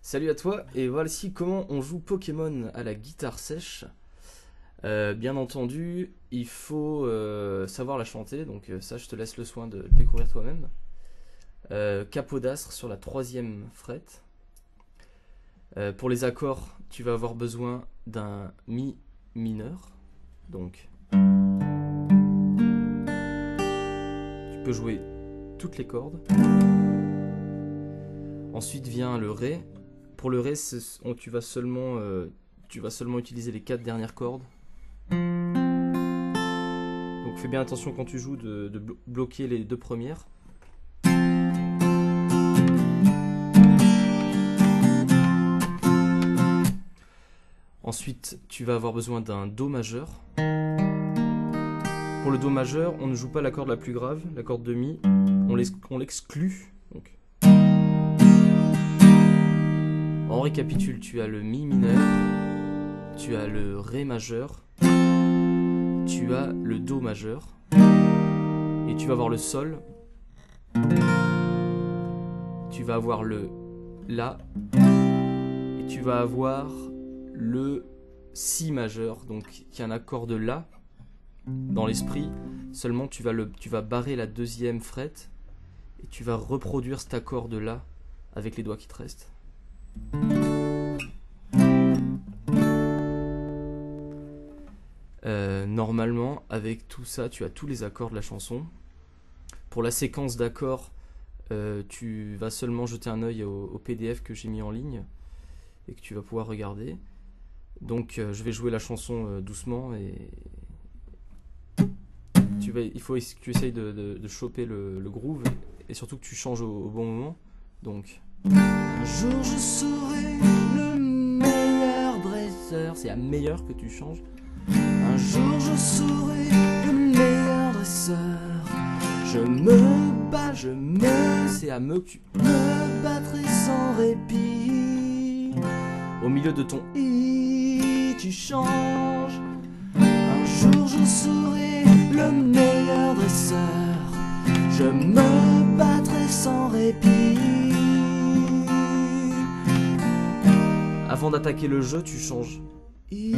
Salut à toi, et voici comment on joue Pokémon à la guitare sèche. Bien entendu, il faut savoir la chanter, donc ça je te laisse le soin de le découvrir toi-même. Capodastre sur la troisième frette. Pour les accords, tu vas avoir besoin d'un Mi mineur. Donc, tu peux jouer toutes les cordes. Ensuite vient le Ré. Pour le Ré, tu vas seulement utiliser les 4 dernières cordes. Donc fais bien attention quand tu joues de bloquer les 2 premières. Ensuite, tu vas avoir besoin d'un Do majeur. Pour le Do majeur, on ne joue pas la corde la plus grave, la corde de Mi, on l'exclut. On récapitule, tu as le Mi mineur, tu as le Ré majeur, tu as le Do majeur, et tu vas avoir le Sol, tu vas avoir le La, et tu vas avoir le Si majeur, donc qui est un accord de La dans l'esprit, seulement tu vas barrer la deuxième frette, et tu vas reproduire cet accord de La avec les doigts qui te restent. Normalement, avec tout ça, tu as tous les accords de la chanson. Pour la séquence d'accords, tu vas seulement jeter un œil au PDF que j'ai mis en ligne et que tu vas pouvoir regarder. Donc, je vais jouer la chanson doucement et il faut que tu essayes de choper le groove et surtout que tu changes au bon moment. Donc, un jour je serai le meilleur dresseur. C'est à meilleur que tu changes. Un jour je serai le meilleur dresseur. Je me bats, c'est à me que tu me battrai sans répit. Au milieu de ton I, tu changes. Un jour je serai le meilleur dresseur. Je me battrai sans répit. Avant d'attaquer le jeu, tu changes. Je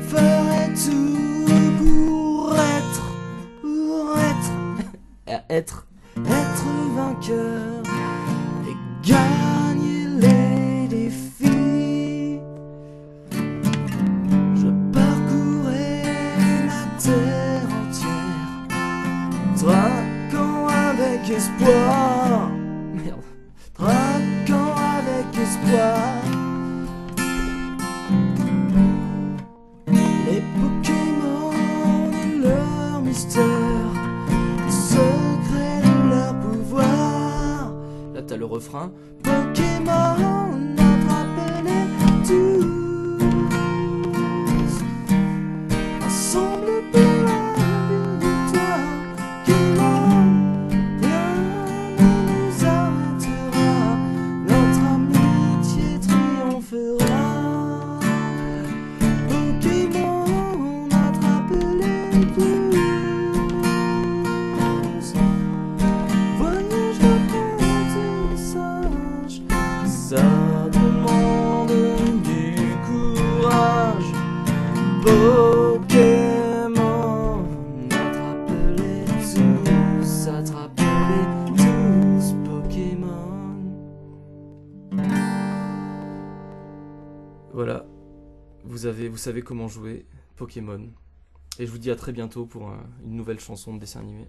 ferai tout pour être vainqueur et gagner les défis. Je parcourrai la terre entière, traquant avec espoir. Merde. Traquant avec espoir. Les Pokémon et leur mystère, le secret de leur pouvoir. Là t'as le refrain. Pokémon, attrape-les tous, ensemble pour la victoire. Pokémon, rien ne nous arrêtera, notre amitié triomphera. Pokémon, attrape-les tous. Voyage d'apprentissage, ça demande du courage. Pokémon, attrape-les tous, attrape-les tous, Pokémon. Voilà, vous savez comment jouer Pokémon. Et je vous dis à très bientôt pour une nouvelle chanson de dessin animé.